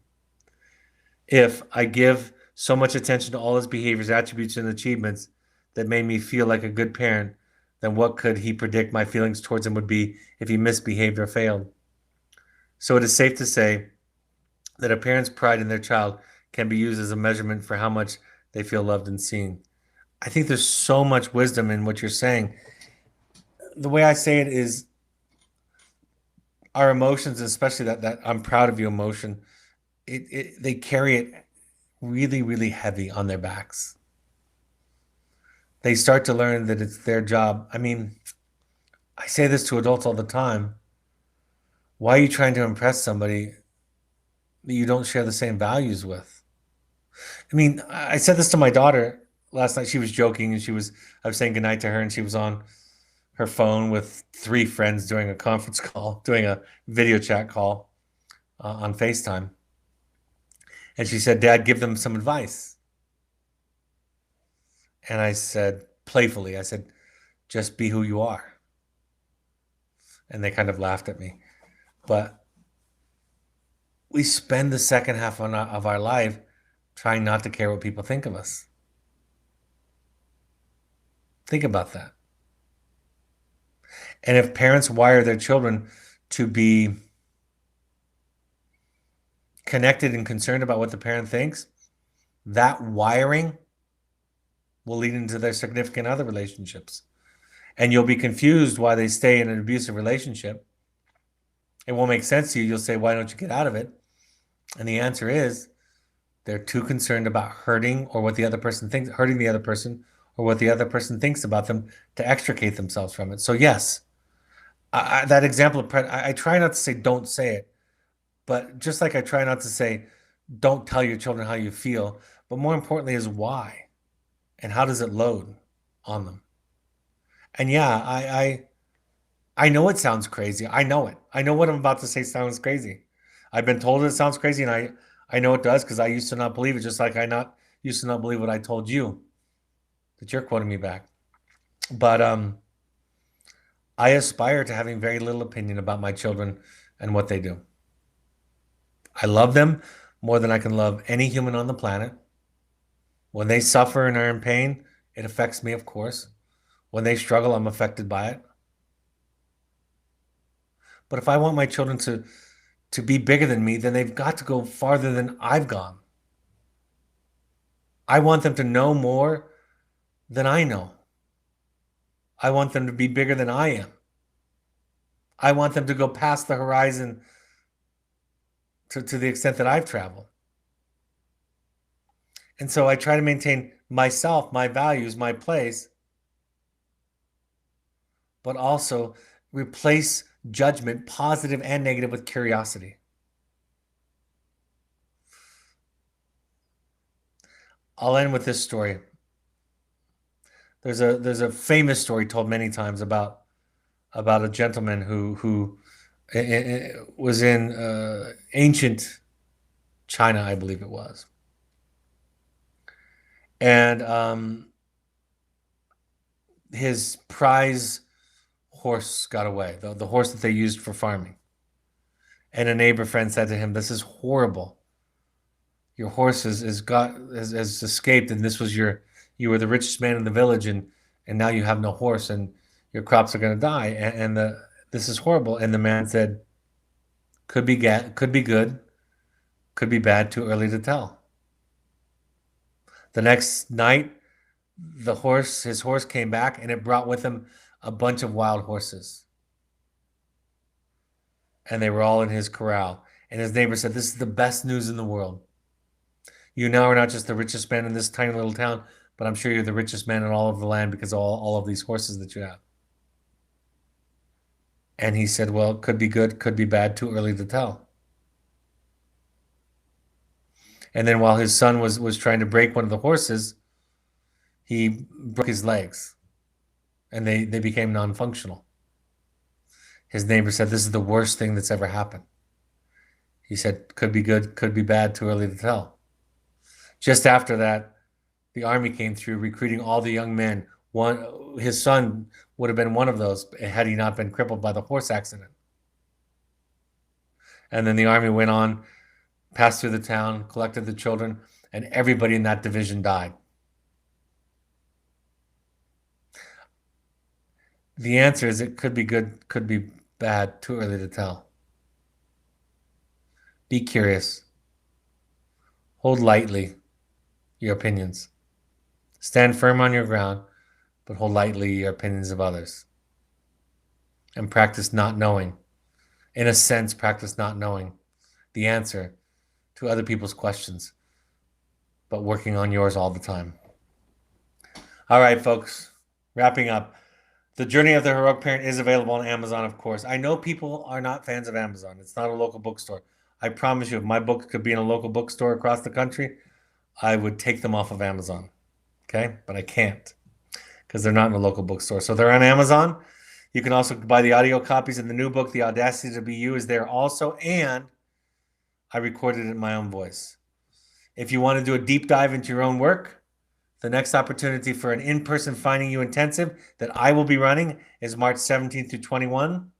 If I give so much attention to all his behaviors, attributes, and achievements that made me feel like a good parent, then what could he predict my feelings towards him would be if he misbehaved or failed? So it is safe to say that a parent's pride in their child can be used as a measurement for how much they feel loved and seen. I think there's so much wisdom in what you're saying. The way I say it is our emotions, especially that I'm proud of you emotion, they carry it really, really heavy on their backs. They start to learn that it's their job. I mean, I say this to adults all the time. Why are you trying to impress somebody that you don't share the same values with? I mean, I said this to my daughter last night. She was joking, and I was saying goodnight to her, and she was on her phone with 3 friends doing a conference call, doing a video chat call on FaceTime. And she said, Dad, give them some advice. And I said, playfully, I said, just be who you are. And they kind of laughed at me. But we spend the second half of our life trying not to care what people think of us. Think about that. And if parents wire their children to be connected and concerned about what the parent thinks, that wiring will lead into their significant other relationships. And you'll be confused why they stay in an abusive relationship. It won't make sense to you. You'll say, why don't you get out of it? And the answer is they're too concerned about hurting the other person, or what the other person thinks about them to extricate themselves from it. So yes, that example of I try not to say don't say it, but just like I try not to say don't tell your children how you feel, but more importantly is why and how does it load on them. And yeah, I know it sounds crazy. I know it. I know what I'm about to say sounds crazy. I've been told it sounds crazy, and I know it does because I used to not believe it, just like I not used to not believe what I told you that you're quoting me back. But I aspire to having very little opinion about my children and what they do. I love them more than I can love any human on the planet. When they suffer and are in pain, it affects me, of course. When they struggle, I'm affected by it. But if I want my children to be bigger than me, then they've got to go farther than I've gone. I want them to know more than I know. I want them to be bigger than I am. I want them to go past the horizon to the extent that I've traveled. And so I try to maintain myself, my values, my place, but also replace judgment, positive and negative, with curiosity. I'll end with this story. There's a famous story told many times about a gentleman who was in ancient China, I believe it was, and his prize horse got away, the horse that they used for farming. And a neighbor friend said to him, "This is horrible. Your horse has escaped, and this was you were the richest man in the village, and now you have no horse, and your crops are going to die, and this is horrible." And the man said, "Could be could be good, could be bad. Too early to tell." The next night, his horse came back, and it brought with him a bunch of wild horses, and they were all in his corral. And his neighbor said, "This is the best news in the world. You now are not just the richest man in this tiny little town, but I'm sure you're the richest man in all of the land because of all of these horses that you have." And he said, "Well, it could be good, could be bad, too early to tell." And then while his son was trying to break one of the horses, he broke his legs, and they became non-functional. His neighbor said, "This is the worst thing that's ever happened." He said, "Could be good, could be bad, too early to tell." Just after that, the army came through recruiting all the young men. His son would have been one of those had he not been crippled by the horse accident. And then the army went on, passed through the town, collected the children, and everybody in that division died. The answer is it could be good, could be bad, too early to tell. Be curious. Hold lightly your opinions. Stand firm on your ground, but hold lightly your opinions of others. And practice not knowing. In a sense, practice not knowing the answer to other people's questions, but working on yours all the time. All right, folks, wrapping up. The Journey of the Heroic Parent is available on Amazon, of course. I know people are not fans of Amazon. It's not a local bookstore. I promise you, if my book could be in a local bookstore across the country, I would take them off of Amazon. Okay? But I can't because they're not in a local bookstore. So they're on Amazon. You can also buy the audio copies, and the new book, The Audacity to Be You, is there also. And I recorded it in my own voice. If you want to do a deep dive into your own work, the next opportunity for an in-person Finding You intensive that I will be running is March 17th through 21.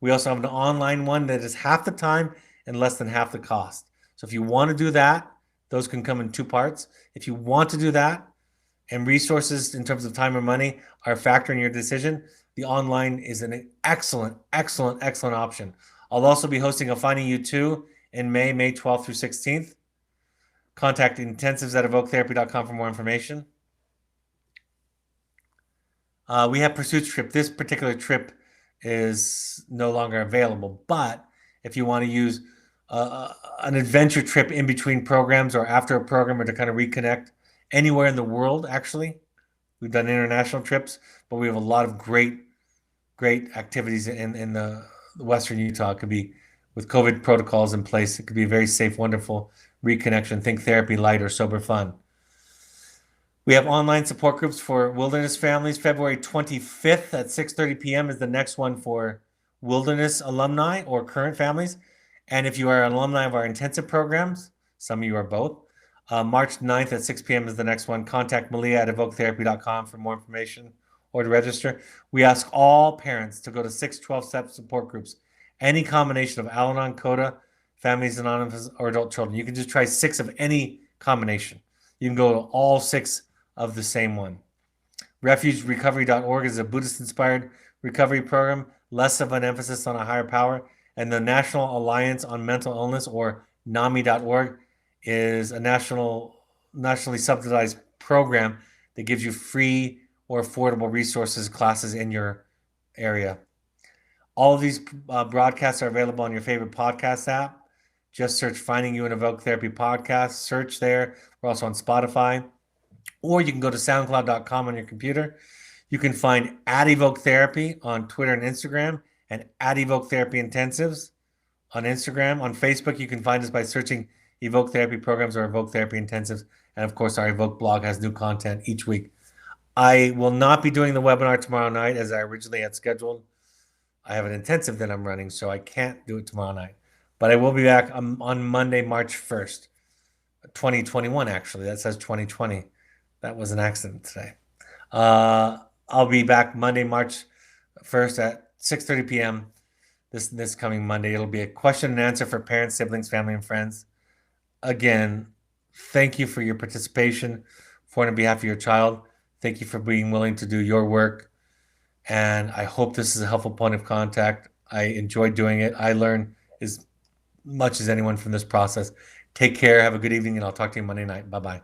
We also have an online one that is half the time and less than half the cost. So if you want to do that, those can come in two parts. If you want to do that and resources in terms of time or money are a factor in your decision, the online is an excellent, excellent, excellent option. I'll also be hosting a Finding You 2 in May 12th through 16th. Contact intensives@evoketherapy.com for more information. We have Pursuits trip. This particular trip is no longer available, but if you want to use an adventure trip in between programs or after a program or to kind of reconnect anywhere in the world, actually, we've done international trips, but we have a lot of great activities in the Western Utah. It could be with COVID protocols in place. It could be a very safe, wonderful reconnection. Think therapy, light, or sober fun. We have online support groups for wilderness families. February 25th at 6:30 p.m. is the next one for wilderness alumni or current families. And if you are an alumni of our intensive programs, some of you are both, March 9th at 6 p.m. is the next one. Contact Malia at evoketherapy.com for more information or to register. We ask all parents to go to 6 12-step support groups, any combination of Al-Anon, CODA, Families Anonymous, or adult children. You can just try 6 of any combination. You can go to all 6 of the same one. RefugeRecovery.org is a Buddhist-inspired recovery program, less of an emphasis on a higher power. And the National Alliance on Mental Illness, or NAMI.org, is a nationally subsidized program that gives you free or affordable resources, classes in your area. All of these broadcasts are available on your favorite podcast app. Just search Finding You in Evoke Therapy Podcast. Search there. We're also on Spotify. Or you can go to soundcloud.com on your computer. You can find at Evoke Therapy on Twitter and Instagram, and at Evoke Therapy Intensives on Instagram. On Facebook, you can find us by searching Evoke Therapy Programs or Evoke Therapy Intensives. And of course, our Evoke blog has new content each week. I will not be doing the webinar tomorrow night as I originally had scheduled. I have an intensive that I'm running, so I can't do it tomorrow night. But I will be back on Monday, March 1st, 2021, actually. That says 2020. That was an accident today. I'll be back Monday, March 1st at 6:30 p.m. This coming Monday. It'll be a question and answer for parents, siblings, family, and friends. Again, thank you for your participation for and on behalf of your child. Thank you for being willing to do your work. And I hope this is a helpful point of contact. I enjoyed doing it. I learn as much as anyone from this process. Take care. Have a good evening, and I'll talk to you Monday night. Bye-bye.